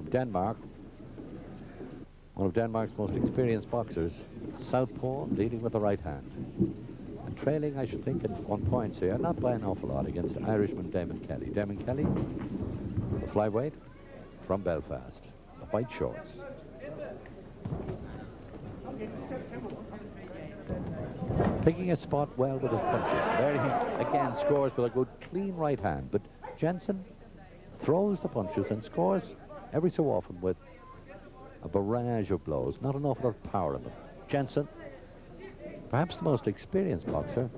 Denmark. One of Denmark's most experienced boxers. Southpaw, leading with the right hand. And trailing, I should think, on points here, not by an awful lot, against Irishman Damon Kelly. Damon Kelly, the flyweight from Belfast, the white shorts. Picking his spot well with his punches. There he again scores with a good clean right hand, but Jensen throws the punches and scores every so often with a barrage of blows, not an awful lot of power in them. Jensen, perhaps the most experienced boxer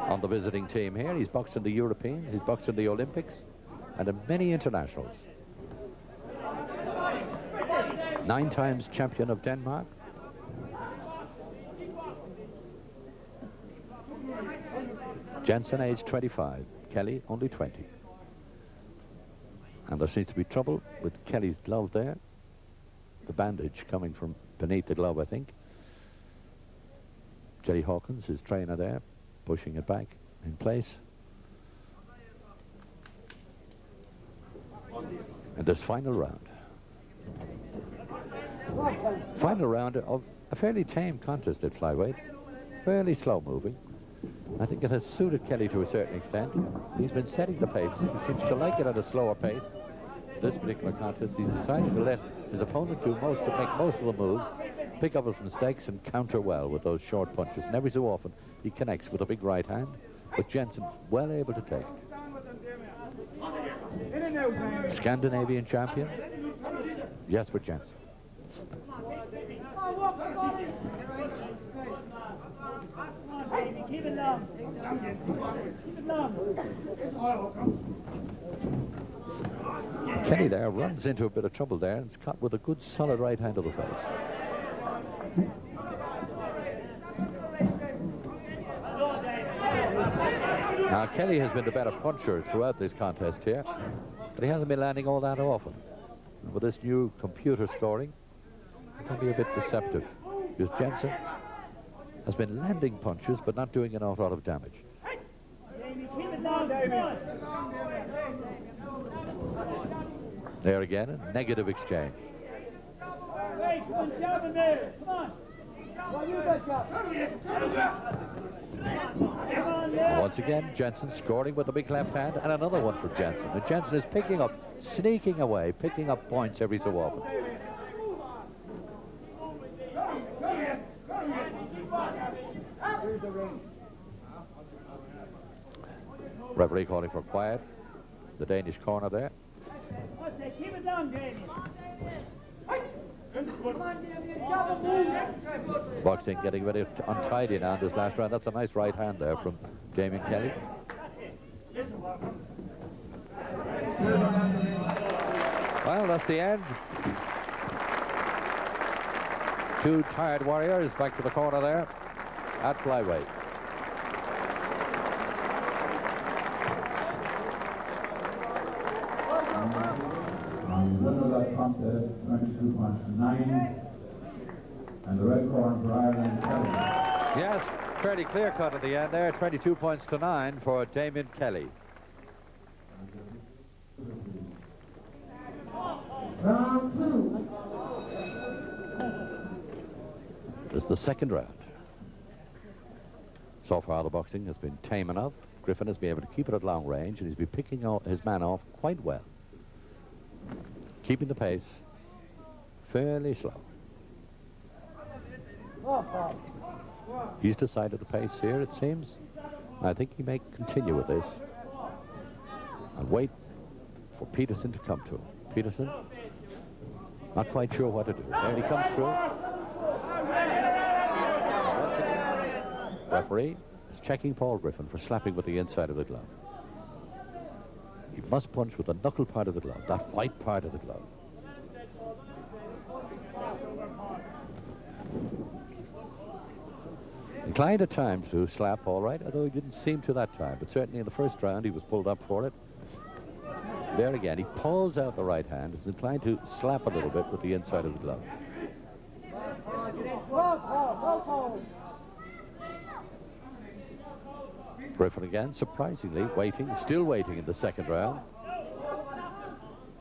on the visiting team here. He's boxed in the Europeans, he's boxed in the Olympics, and in many internationals. 9 times champion of Denmark. Jensen, age 25, Kelly, only 20. And there seems to be trouble with Kelly's glove there. The bandage coming from beneath the glove, I think. Jerry Hawkins, his trainer there, pushing it back in place. And this final round. Final round of a fairly tame contest at flyweight. Fairly slow moving. I think it has suited Kelly to a certain extent. He's been setting the pace. He seems to like it at a slower pace. This particular contest, he's decided to let his opponent make most of the moves, pick up his mistakes and counter well with those short punches. And every so often he connects with a big right hand, but Jensen's well able to take it. Scandinavian champion, Jesper Jensen. Keep it long. Kelly there runs into a bit of trouble there and is caught with a good solid right hand to the face. Now Kelly has been the better puncher throughout this contest here, but he hasn't been landing all that often. And with this new computer scoring, it can be a bit deceptive, because Jensen has been landing punches but not doing an awful lot of damage. There again, a negative exchange. Once again, Jensen scoring with the big left hand, and another one for Jensen. And Jensen is picking up, sneaking away, picking up points every so often. Referee calling for quiet. The Danish corner there. Keep it down, Jamie. Boxing getting very untidy now in this last round. That's a nice right hand there from Damien Kelly. Well, that's the end. 2 tired warriors back to the corner there at flyweight. Winner of that contest, 22 points to 9. And the red corner for Ireland, Kelly. Yes, fairly clear cut at the end there. 22 points to 9 for Damien Kelly. Round 2. This is the second round. So far the boxing has been tame enough. Griffin has been able to keep it at long range, and he's been picking his man off quite well. Keeping the pace fairly slow. He's decided the pace here, it seems. I think he may continue with this and wait for Peterson to come to him. Peterson, not quite sure what to do. There he comes through. Once again, referee is checking Paul Griffin for slapping with the inside of the glove. He must punch with the knuckle part of the glove, that white part of the glove. Inclined at times to slap, all right, although he didn't seem to that time. But certainly in the first round, he was pulled up for it. There again, he pulls out the right hand. He's inclined to slap a little bit with the inside of the glove. Griffin again, surprisingly, waiting, still waiting in the second round.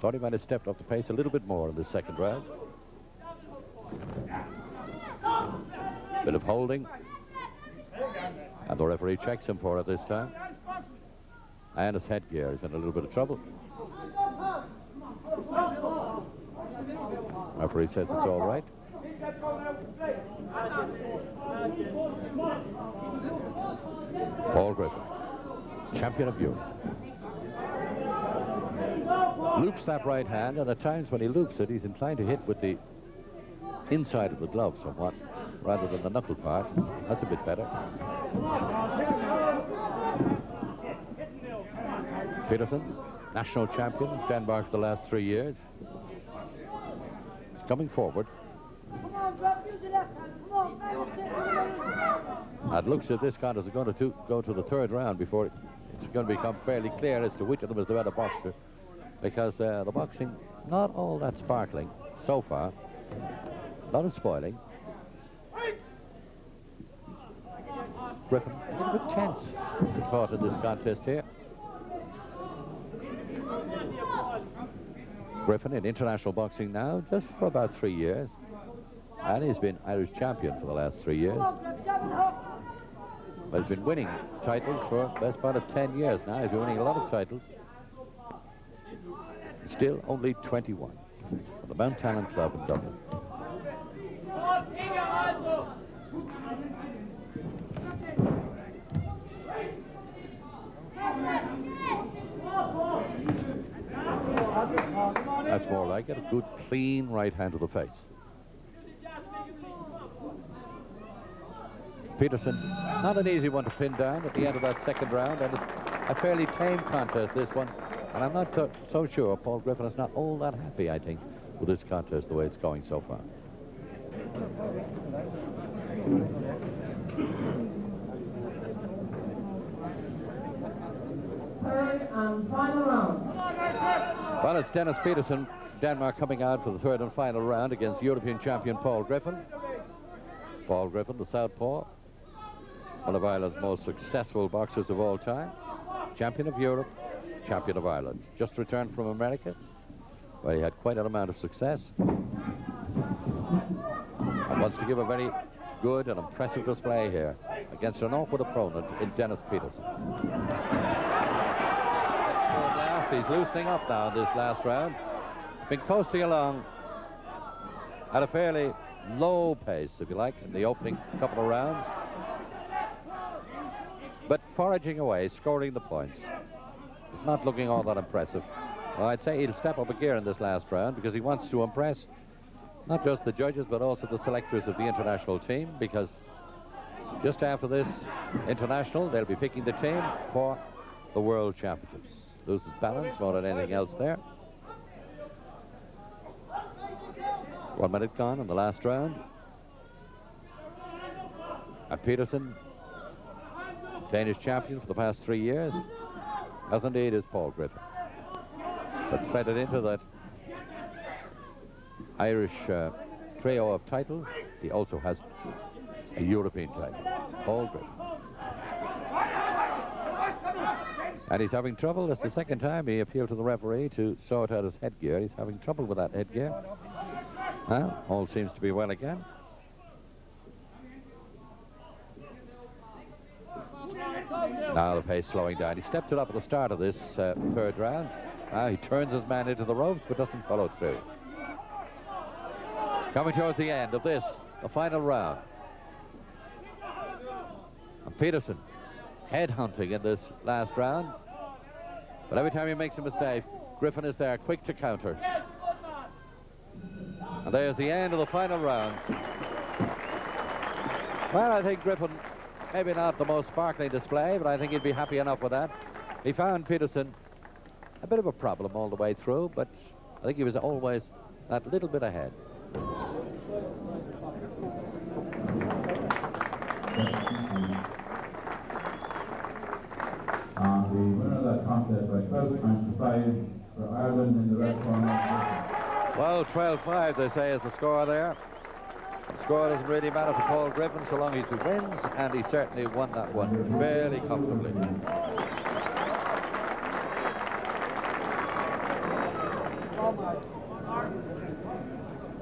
Thought he might have stepped up the pace a little bit more in the second round. Bit of holding. And the referee checks him for it this time. And his headgear is in a little bit of trouble. Referee says it's all right. Paul Griffin, champion of Europe. Loops that right hand, and at times when he loops it, he's inclined to hit with the inside of the glove somewhat, rather than the knuckle part. That's a bit better. Peterson, national champion, Denmark for the last 3 years. He's coming forward. It looks as if this contest is going to go to the third round before it's going to become fairly clear as to which of them is the better boxer, because the boxing, not all that sparkling so far. A lot of spoiling. Griffin, a little bit tense, I thought, in this contest here. Griffin in international boxing now, just for about 3 years. And he's been Irish champion for the last 3 years. But he's been winning titles for the best part of 10 years now. He's been winning a lot of titles. He's still only 21 for the Mount Talent Club in Dublin. That's more like it. A good, clean right hand to the face. Peterson, not an easy one to pin down at the end of that second round, and it's a fairly tame contest, this one. And I'm not so sure Paul Griffin is not all that happy, I think, with this contest the way it's going so far. Third and final round. Well, it's Dennis Peterson, Denmark, coming out for the third and final round against European champion Paul Griffin. Paul Griffin, the southpaw, one of Ireland's most successful boxers of all time, champion of Europe, champion of Ireland. Just returned from America, where he had quite an amount of success, and wants to give a very good and impressive display here against an awkward opponent in Dennis Peterson. He's loosening up now in this last round. Been coasting along at a fairly low pace, if you like, in the opening couple of rounds, but foraging away, scoring the points. Not looking all that impressive. Well, I'd say he'll step up a gear in this last round because he wants to impress not just the judges but also the selectors of the international team, because just after this international they'll be picking the team for the World Championships. Loses balance more than anything else there. 1 minute gone in the last round. And Peterson, Danish champion for the past 3 years, as indeed is Paul Griffin. But threaded into that Irish trio of titles, he also has a European title, Paul Griffin. And he's having trouble. That's the second time he appealed to the referee to sort out his headgear. He's having trouble with that headgear. Now, all seems to be well again. Now the pace slowing down. He stepped it up at the start of this third round. Now he turns his man into the ropes but doesn't follow through. Coming towards the end of this, the final round. And Peterson headhunting in this last round, but every time he makes a mistake, Griffin is there, quick to counter. And there's the end of the final round. Well, I think Griffin, maybe not the most sparkling display, but I think he'd be happy enough with that. He found Peterson a bit of a problem all the way through, but I think he was always that little bit ahead. The winner of that contest by 12 points to 5 for Ireland in the red corner. Well, 12-5, they say, is the score there. The score doesn't really matter to Paul Griffin so long as he wins, and he certainly won that one fairly comfortably.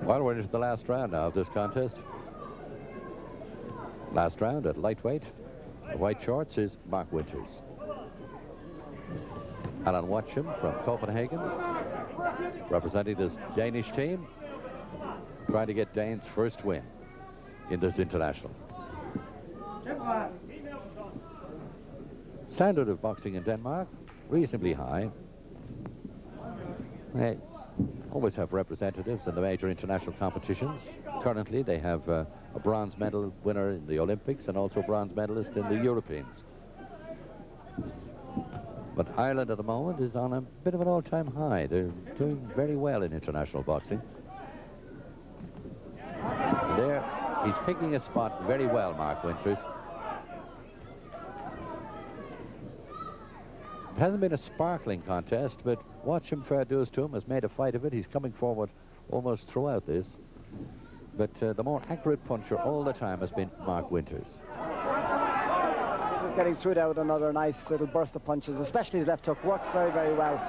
Well, we're into the last round now of this contest. Last round at lightweight. The white shorts is Mark Winters. Alan Watcham from Copenhagen, representing this Danish team, trying to get Dane's first win in this international. Standard of boxing in Denmark, reasonably high. They always have representatives in the major international competitions. Currently, they have a bronze medal winner in the Olympics and also a bronze medalist in the Europeans. But Ireland at the moment is on a bit of an all-time high. They're doing very well in international boxing. And there, he's picking a spot very well, Mark Winters. It hasn't been a sparkling contest, but watch him, fair dues to him, has made a fight of it. He's coming forward almost throughout this. But the more accurate puncher all the time has been Mark Winters. He's getting through there with another nice little burst of punches, especially his left hook. Works very, very well.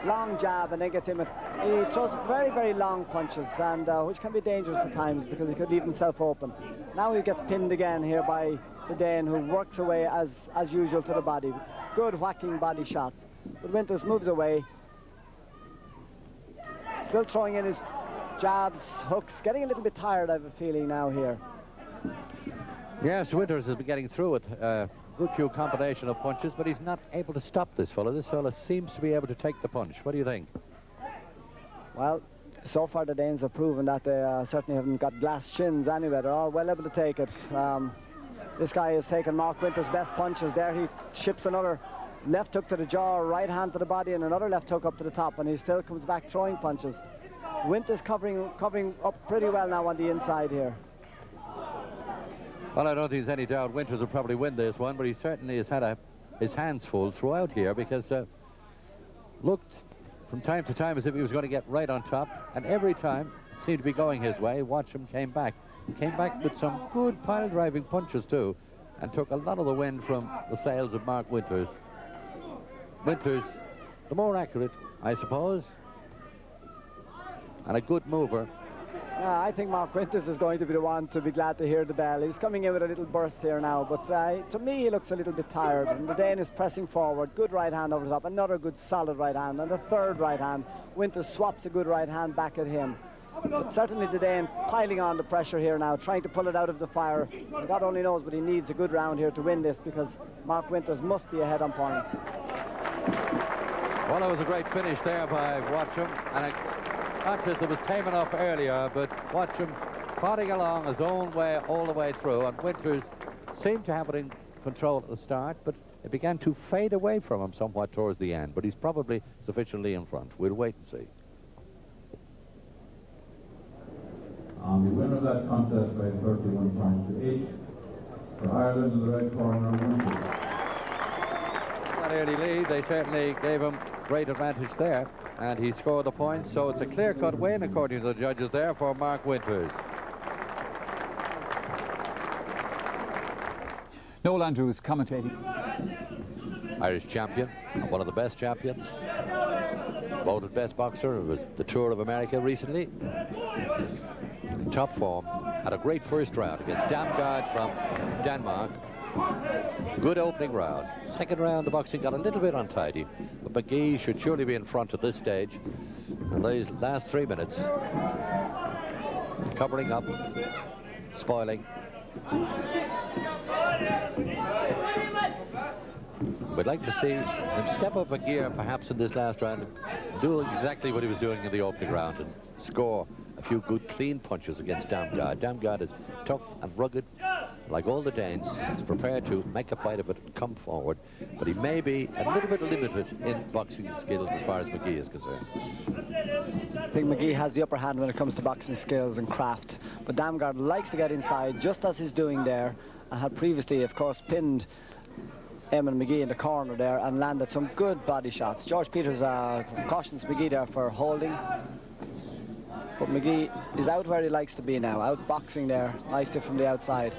Long jab, and then gets him. He throws very, very long punches, and which can be dangerous at times because he could leave himself open. Now he gets pinned again here by the Dane, who works away as usual to the body. Good whacking body shots. But Winters moves away. Still throwing in his jabs, hooks, getting a little bit tired, I have a feeling now here. Yes, Winters has been getting through with a good few combination of punches, but he's not able to stop this fellow. This fellow seems to be able to take the punch. What do you think? Well, so far the Danes have proven that they certainly haven't got glass shins anyway. They're all well able to take it. This guy has taken Mark Winters' best punches. There he ships another left hook to the jaw, right hand to the body, and another left hook up to the top, and he still comes back throwing punches. Winters covering up pretty well now on the inside here. Well, I don't think there's any doubt Winters will probably win this one, but he certainly has had his hands full throughout here, because looked from time to time as if he was going to get right on top, and every time seemed to be going his way. Watch him came back with some good pile driving punches too, and took a lot of the wind from the sails of Mark Winters. Winters, the more accurate, I suppose, and a good mover. I think Mark Winters is going to be the one to be glad to hear the bell. He's coming in with a little burst here now, but to me he looks a little bit tired, and the Dane is pressing forward. Good right hand over the top, another good solid right hand, and a third right hand. Winters swaps a good right hand back at him. But certainly the Dane piling on the pressure here now, trying to pull it out of the fire. God only knows, but he needs a good round here to win this, because Mark Winters must be ahead on points. Well, it was a great finish there by Watcham, and a contest that was tame enough earlier, but Watcham plodding along his own way all the way through, and Winters seemed to have it in control at the start, but it began to fade away from him somewhat towards the end, but he's probably sufficiently in front. We'll wait and see. The winner of that contest by 31 points to 8 for Ireland in the red corner. That early lead, they certainly gave him great advantage there, and he scored the points, so it's a clear-cut win according to the judges there for Mark Winters. Noel Andrews commentating. Irish champion, and one of the best champions, voted best boxer of the Tour of America recently. In top form, had a great first round against Damgaard from Denmark. Good opening round. Second round, the boxing got a little bit untidy, but McGee should surely be in front at this stage. And these last 3 minutes, covering up, spoiling. We'd like to see him step up a gear perhaps in this last round and do exactly what he was doing in the opening round and score a few good clean punches against Damgaard. Damgaard is tough and rugged, like all the Danes. He's prepared to make a fight of it and come forward, but he may be a little bit limited in boxing skills as far as McGee is concerned. I think McGee has the upper hand when it comes to boxing skills and craft, but Damgaard likes to get inside, just as he's doing there, and had previously, of course, pinned Eamon McGee in the corner there and landed some good body shots. George Peters cautions McGee there for holding, but McGee is out where he likes to be now, out boxing there nicely from the outside.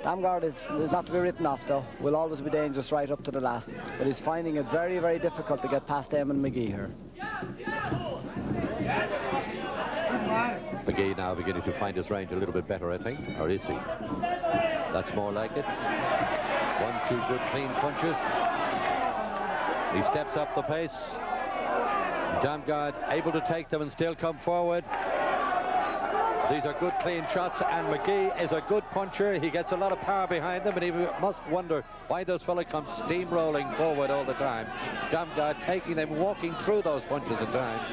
Damgaard is not to be written off though, will always be dangerous right up to the last, but he's finding it very, very difficult to get past Eamon McGee here. McGee now beginning to find his range a little bit better, I think. Or is he? That's more like it. 1, 2 good clean punches. He steps up the pace. Damgard able to take them and still come forward. These are good clean shots, and McGee is a good puncher. He gets a lot of power behind them, and he must wonder why those fellas come steamrolling forward all the time. Damgard taking them, walking through those punches at times,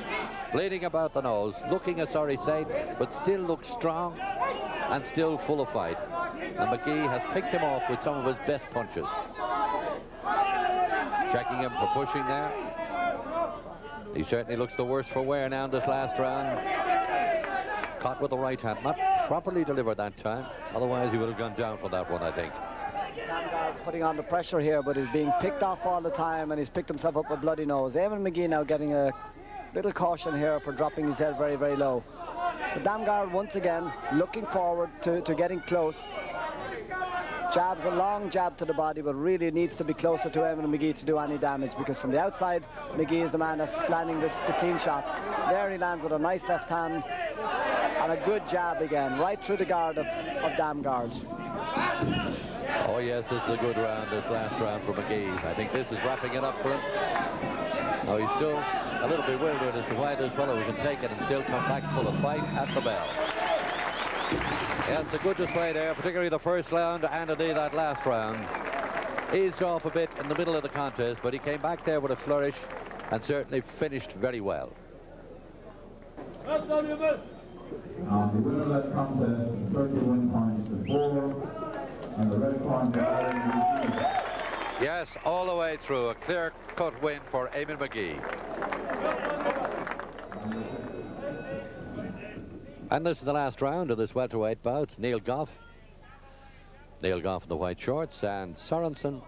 bleeding about the nose, looking a sorry sight, but still looks strong and still full of fight. And McGee has picked him off with some of his best punches. Checking him for pushing there. He certainly looks the worse for wear now in this last round. Caught with the right hand, not properly delivered that time. Otherwise, he would have gone down for that one, I think. Sandow putting on the pressure here, but he's being picked off all the time, and he's picked himself up a bloody nose. Eamon McGee now getting a little caution here for dropping his head very, very low. But Damgard once again looking forward to getting close. Jabs, a long jab to the body, but really needs to be closer to Eamon McGee to do any damage, because from the outside, McGee is the man that's landing the clean shots. There he lands with a nice left hand and a good jab again, right through the guard of Damgard. Oh yes, this is a good round, this last round for McGee. I think this is wrapping it up for him. Now he's still a little bewildered as to why this fellow can take it and still come back full of fight at the bell. Yes, a good display there, particularly the first round and indeed that last round. Eased off a bit in the middle of the contest, but he came back there with a flourish and certainly finished very well. The winner of that contest, 31 points to 4, and the red corner. Yes, all the way through, a clear-cut win for Eamon McGee. And this is the last round of this welterweight bout. Neil Goff in the white shorts, and Sorenson,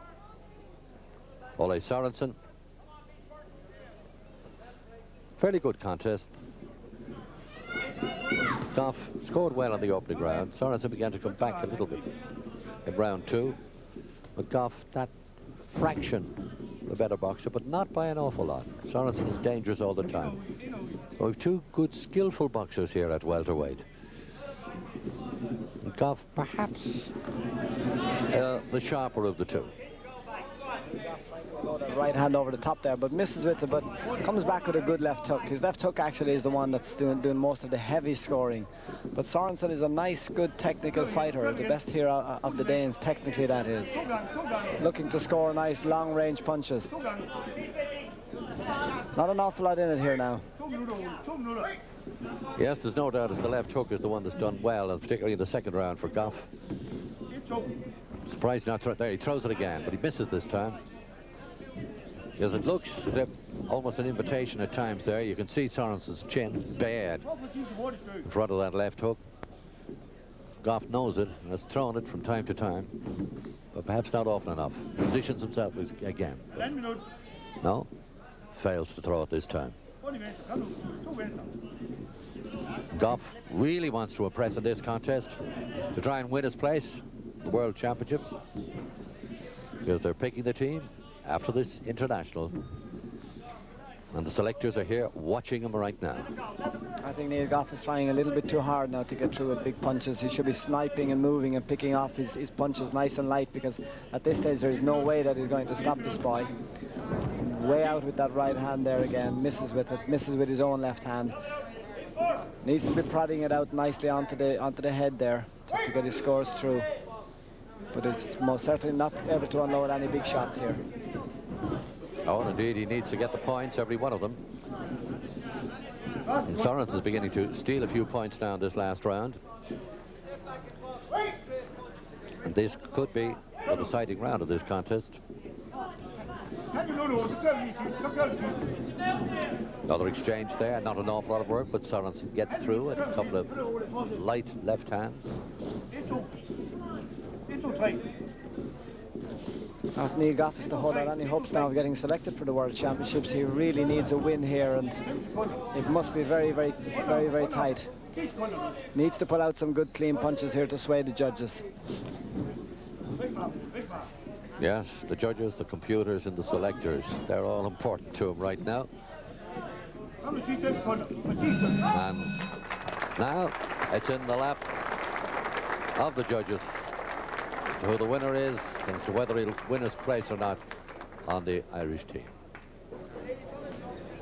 Ole Sorenson. Fairly good contest. Goff scored well on the opening round. Sorenson began to come back a little bit in round 2. But Goff, that fraction the better boxer, but not by an awful lot. Sorenson is dangerous all the time. So we have two good, skillful boxers here at welterweight. And Goff, perhaps the sharper of the two. That right hand over the top there, but misses with it, but comes back with a good left hook. His left hook actually is the one that's doing most of the heavy scoring. But Sorenson is a nice, good technical fighter, the best here of the Danes, technically that is. Looking to score nice long-range punches. Not an awful lot in it here now. Yes, there's no doubt the left hook is the one that's done well, and particularly in the second round for Goff. Surprised not there. He throws it again, but he misses this time. Because it looks as if almost an invitation at times there. You can see Sorenson's chin bad in front of that left hook. Goff knows it and has thrown it from time to time, but perhaps not often enough. Positions himself again. No, fails to throw it this time. Goff really wants to impress in this contest to try and win his place in the World Championships, because they're picking the team after this international, and the selectors are here watching him right now. I think Neil Goff is trying a little bit too hard now to get through with big punches. He should be sniping and moving and picking off his punches nice and light, because at this stage there is no way that he's going to stop this boy. Way out with that right hand there again, misses with it, misses with his own left hand. Needs to be prodding it out nicely onto the head there to get his scores through. But it's most certainly not able to unload any big shots here. Oh, and indeed, he needs to get the points, every one of them. And Sorensen is beginning to steal a few points now in this last round. And this could be the deciding round of this contest. Another exchange there, not an awful lot of work, but Sorensen gets through with a couple of light left hands. If Neil Goff is to hold out any hopes now of getting selected for the World Championships, he really needs a win here, and it must be very, very, very, very tight. Needs to pull out some good clean punches here to sway the judges. Yes, the judges, the computers, and the selectors, they're all important to him right now. And Now it's in the lap of the judges to who the winner is and to whether he'll win his place or not on the Irish team.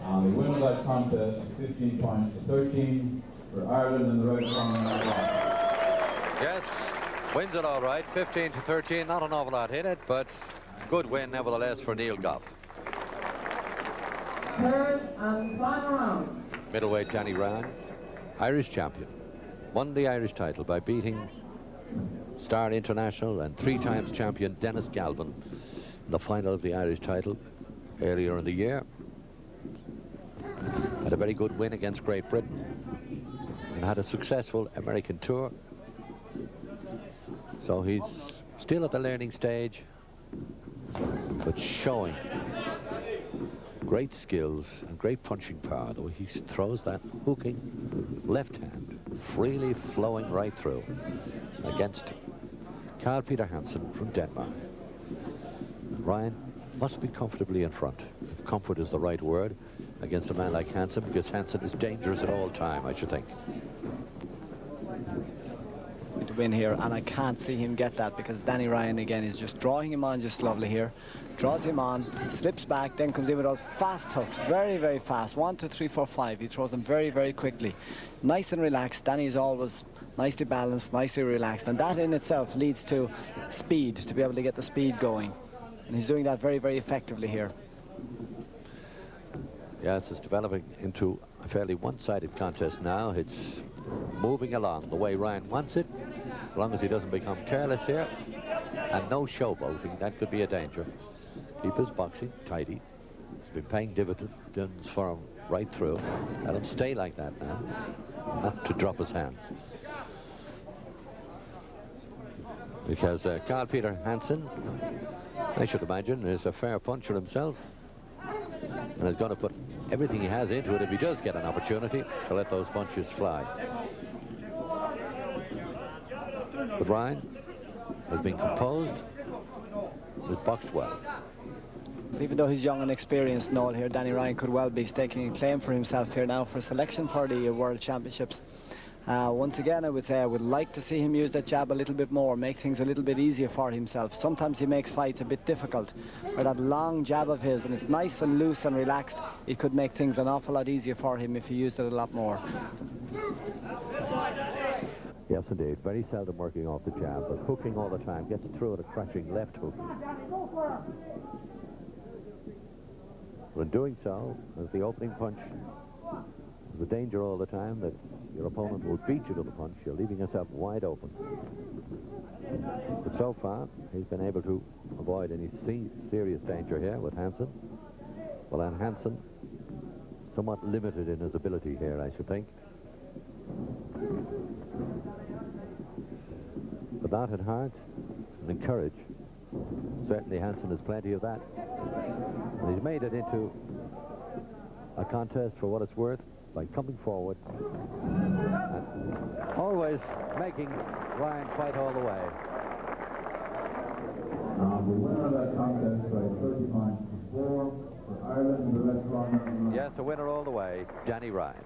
And the winner of that contest, 15 points to 13 for Ireland in the red corner. Yes, wins it all right. 15 to 13, not an awful lot in it, but good win nevertheless for Neil Goff. Third and final round. Middleweight Danny Ryan, Irish champion, won the Irish title by beating star international and 3 times champion Dennis Galvin in the final of the Irish title earlier in the year. Had a very good win against Great Britain and had a successful American tour. So he's still at the learning stage, but showing great skills and great punching power. The way he throws that hooking left hand freely flowing right through against Carl Peter Hansen from Denmark. Ryan must be comfortably in front, if comfort is the right word, against a man like Hanson, because Hanson is dangerous at all time, I should think. To win here, and I can't see him get that because Danny Ryan again is just drawing him on just lovely here. Draws him on, slips back, then comes in with those fast hooks, very, very fast. 1, 2, 3, 4, 5. He throws them very, very quickly. Nice and relaxed. Danny is always nicely balanced, nicely relaxed, and that in itself leads to speed, to be able to get the speed going. And he's doing that very, very effectively here. Yes, it's developing into a fairly one-sided contest now. It's moving along the way Ryan wants it, as long as he doesn't become careless here. And no showboating, that could be a danger. Keep his boxing tidy. He's been paying dividends for him right through. Let him stay like that now, not to drop his hands. Because Carl Peter Hansen, I should imagine, is a fair puncher himself and is going to put everything he has into it if he does get an opportunity to let those punches fly. But Ryan has been composed, has boxed well. Even though he's young and experienced, Noel, here, Danny Ryan could well be staking a claim for himself here now for selection for the World Championships. Once again, I would say I would like to see him use that jab a little bit more, make things a little bit easier for himself. Sometimes he makes fights a bit difficult. Or that long jab of his, and it's nice and loose and relaxed, it could make things an awful lot easier for him if he used it a lot more. Yes, indeed. Very seldom working off the jab, but hooking all the time. Gets through at a crashing left hook. But in doing so, as the opening punch, there's a danger all the time that your opponent will beat you to the punch. You're leaving yourself wide open. But so far, he's been able to avoid any serious danger here with Hanson. Well, and Hanson, somewhat limited in his ability here, I should think. But that at heart and courage, certainly Hanson has plenty of that. And he's made it into a contest for what it's worth by coming forward and always making Ryan fight all the way. The winner of that contest by 30 points to 4 for Ireland in the red corner. Yes, a winner all the way, Danny Ryan.